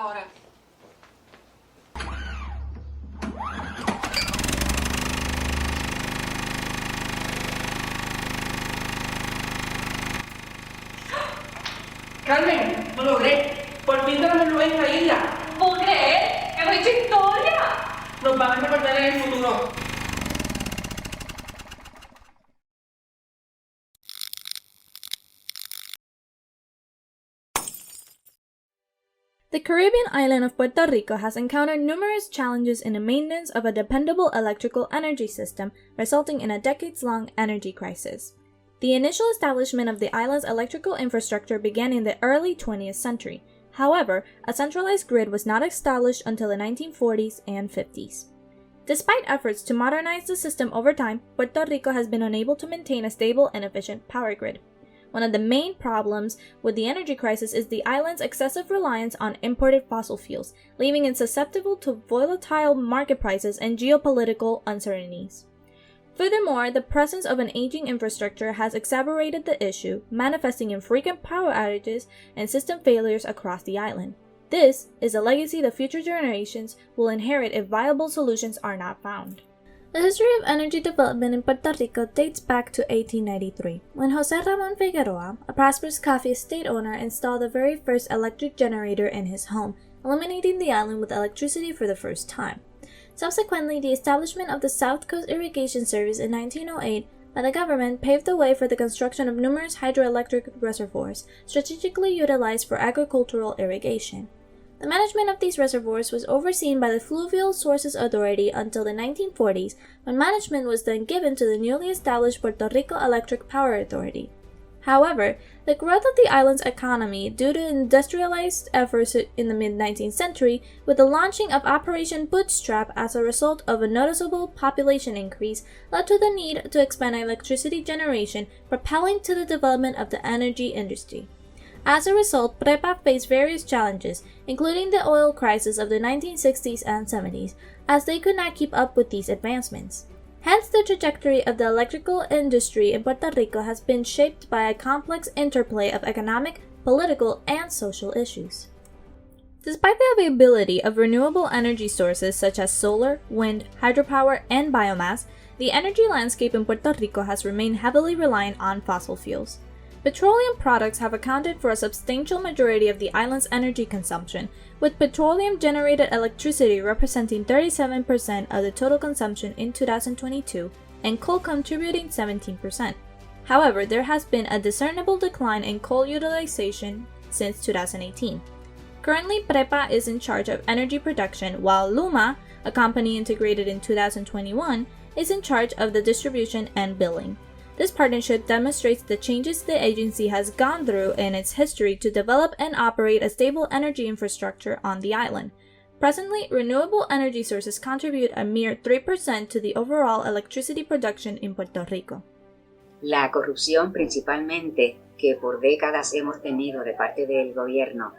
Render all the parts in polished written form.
ahora. Carmen, lo logré. Por fin tenemos luz en esta isla. ¿Puedo creer? ¡Hemos hecho historia! Nos van a recordar en el futuro. The Caribbean island of Puerto Rico has encountered numerous challenges in the maintenance of a dependable electrical energy system, resulting in a decades-long energy crisis. The initial establishment of the island's electrical infrastructure began in the early 20th century. However, a centralized grid was not established until the 1940s and 50s. Despite efforts to modernize the system over time, Puerto Rico has been unable to maintain a stable and efficient power grid. One of the main problems with the energy crisis is the island's excessive reliance on imported fossil fuels, leaving it susceptible to volatile market prices and geopolitical uncertainties. Furthermore, the presence of an aging infrastructure has exacerbated the issue, manifesting in frequent power outages and system failures across the island. This is a legacy the future generations will inherit if viable solutions are not found. The history of energy development in Puerto Rico dates back to 1893, when José Ramón Figueroa, a prosperous coffee estate owner, installed the very first electric generator in his home, illuminating the island with electricity for the first time. Subsequently, the establishment of the South Coast Irrigation Service in 1908 by the government paved the way for the construction of numerous hydroelectric reservoirs, strategically utilized for agricultural irrigation. The management of these reservoirs was overseen by the Fluvial Sources Authority until the 1940s, when management was then given to the newly established Puerto Rico Electric Power Authority. However, the growth of the island's economy due to industrialized efforts in the mid-19th century, with the launching of Operation Bootstrap as a result of a noticeable population increase, led to the need to expand electricity generation, propelling to the development of the energy industry. As a result, PREPA faced various challenges, including the oil crisis of the 1960s and 70s, as they could not keep up with these advancements. Hence, the trajectory of the electrical industry in Puerto Rico has been shaped by a complex interplay of economic, political, and social issues. Despite the availability of renewable energy sources such as solar, wind, hydropower, and biomass, the energy landscape in Puerto Rico has remained heavily reliant on fossil fuels. Petroleum products have accounted for a substantial majority of the island's energy consumption, with petroleum-generated electricity representing 37% of the total consumption in 2022 and coal contributing 17%. However, there has been a discernible decline in coal utilization since 2018. Currently, PREPA is in charge of energy production, while LUMA, a company integrated in 2021, is in charge of the distribution and billing. This partnership demonstrates the changes the agency has gone through in its history to develop and operate a stable energy infrastructure on the island. Presently, renewable energy sources contribute a mere 3% to the overall electricity production in Puerto Rico. La corrupción principalmente que por décadas hemos tenido de parte del gobierno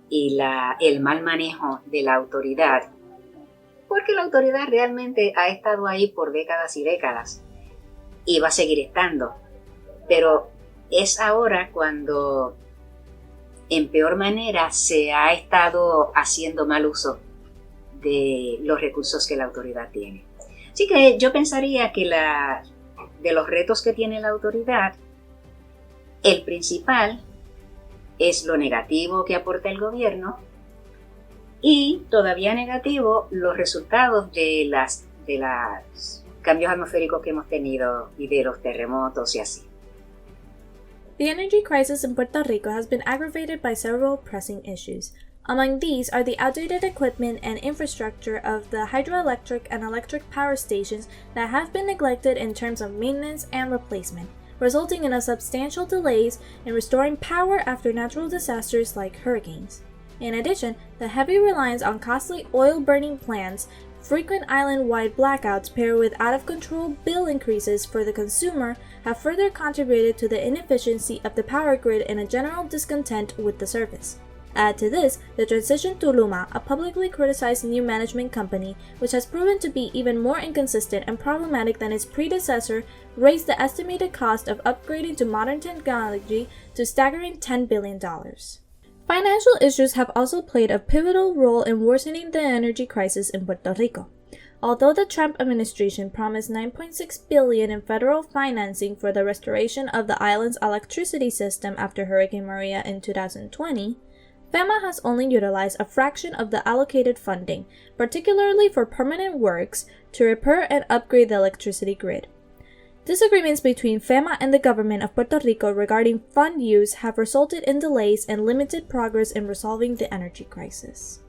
y el mal manejo de la autoridad, porque la autoridad realmente ha estado ahí por décadas y décadas. Y va a seguir estando, pero es ahora cuando en peor manera se ha estado haciendo mal uso de los recursos que la autoridad tiene. Así que yo pensaría que de los retos que tiene la autoridad, el principal es lo negativo que aporta el gobierno y todavía negativo los resultados de las cambios atmosféricos que hemos tenido y de los terremotos y así. The energy crisis in Puerto Rico has been aggravated by several pressing issues. Among these are the outdated equipment and infrastructure of the hydroelectric and electric power stations that have been neglected in terms of maintenance and replacement, resulting in substantial delays in restoring power after natural disasters like hurricanes. In addition, the heavy reliance on costly oil-burning plants, frequent island-wide blackouts paired with out-of-control bill increases for the consumer have further contributed to the inefficiency of the power grid and a general discontent with the service. Add to this the transition to LUMA, a publicly criticized new management company, which has proven to be even more inconsistent and problematic than its predecessor, raised the estimated cost of upgrading to modern technology to staggering $10 billion. Financial issues have also played a pivotal role in worsening the energy crisis in Puerto Rico. Although the Trump administration promised $9.6 billion in federal financing for the restoration of the island's electricity system after Hurricane Maria in 2020, FEMA has only utilized a fraction of the allocated funding, particularly for permanent works to repair and upgrade the electricity grid. Disagreements between FEMA and the government of Puerto Rico regarding fund use have resulted in delays and limited progress in resolving the energy crisis.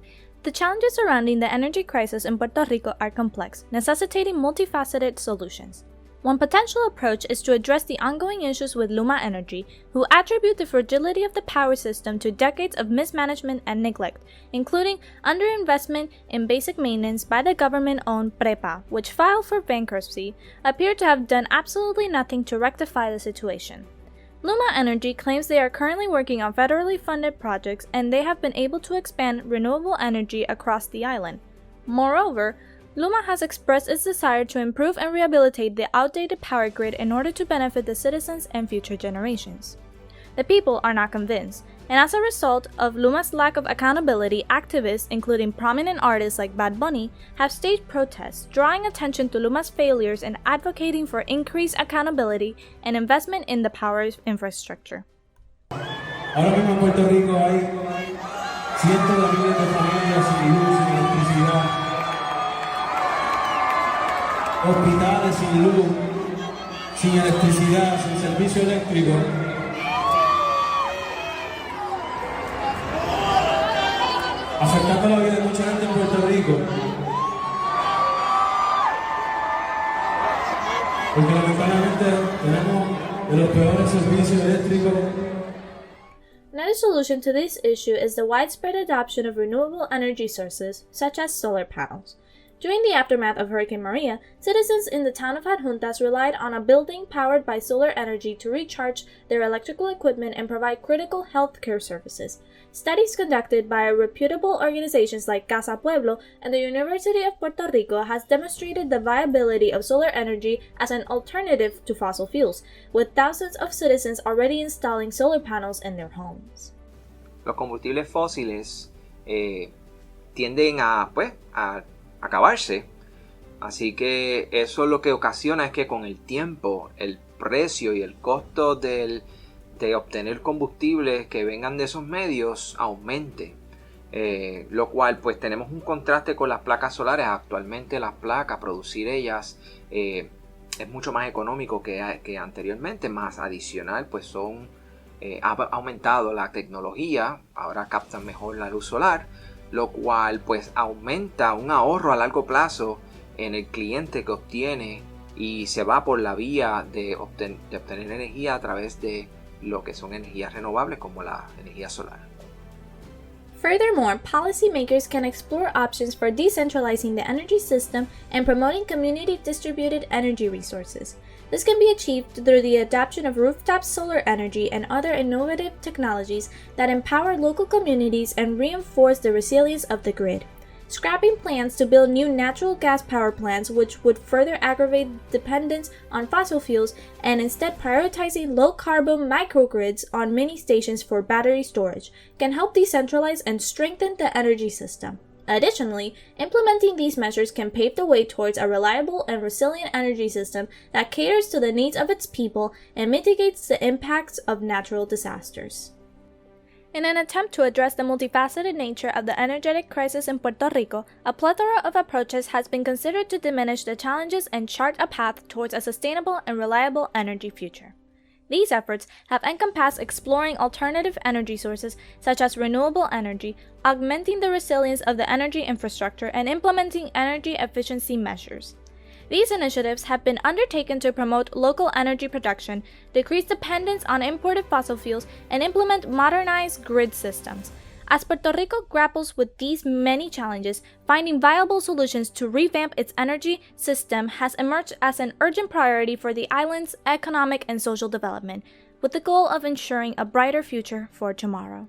The challenges surrounding the energy crisis in Puerto Rico are complex, necessitating multifaceted solutions. One potential approach is to address the ongoing issues with Luma Energy, who attribute the fragility of the power system to decades of mismanagement and neglect, including underinvestment in basic maintenance by the government-owned PREPA, which filed for bankruptcy, appear to have done absolutely nothing to rectify the situation. Luma Energy claims they are currently working on federally funded projects and they have been able to expand renewable energy across the island. Moreover, Luma has expressed its desire to improve and rehabilitate the outdated power grid in order to benefit the citizens and future generations. The people are not convinced, and as a result of Luma's lack of accountability, activists, including prominent artists like Bad Bunny, have staged protests, drawing attention to Luma's failures and advocating for increased accountability and investment in the power infrastructure. Ahora mismo en Puerto Rico hay cientos de miles de familias sin luz, sin electricidad, hospitales sin luz, sin electricidad, sin servicio eléctrico. Afectando la vida de mucha gente en Puerto Rico. Porque lamentablemente tenemos de los peores servicios eléctricos. Another solution to this issue is the widespread adoption of renewable energy sources, such as solar panels. During the aftermath of Hurricane Maria, citizens in the town of Adjuntas relied on a building powered by solar energy to recharge their electrical equipment and provide critical healthcare services. Studies conducted by reputable organizations like Casa Pueblo and the University of Puerto Rico has demonstrated the viability of solar energy as an alternative to fossil fuels, with thousands of citizens already installing solar panels in their homes. Los combustibles fósiles tienden a acabarse, así que eso lo que ocasiona es que con el tiempo el precio y el costo de obtener combustibles que vengan de esos medios aumente, lo cual pues tenemos un contraste con las placas solares. Actualmente las placas, producir ellas es mucho más económico que anteriormente, más adicional pues ha aumentado la tecnología, ahora captan mejor la luz solar, lo cual pues aumenta un ahorro a largo plazo en el cliente que obtiene y se va por la vía de obtener energía a través de lo que son energías renovables como la energía solar. Furthermore, policymakers can explore options for decentralizing the energy system and promoting community-distributed energy resources. This can be achieved through the adoption of rooftop solar energy and other innovative technologies that empower local communities and reinforce the resilience of the grid. Scrapping plans to build new natural gas power plants, which would further aggravate dependence on fossil fuels, and instead prioritizing low-carbon microgrids on many stations for battery storage, can help decentralize and strengthen the energy system. Additionally, implementing these measures can pave the way towards a reliable and resilient energy system that caters to the needs of its people and mitigates the impacts of natural disasters. In an attempt to address the multifaceted nature of the energetic crisis in Puerto Rico, a plethora of approaches has been considered to diminish the challenges and chart a path towards a sustainable and reliable energy future. These efforts have encompassed exploring alternative energy sources such as renewable energy, augmenting the resilience of the energy infrastructure, and implementing energy efficiency measures. These initiatives have been undertaken to promote local energy production, decrease dependence on imported fossil fuels, and implement modernized grid systems. As Puerto Rico grapples with these many challenges, finding viable solutions to revamp its energy system has emerged as an urgent priority for the island's economic and social development, with the goal of ensuring a brighter future for tomorrow.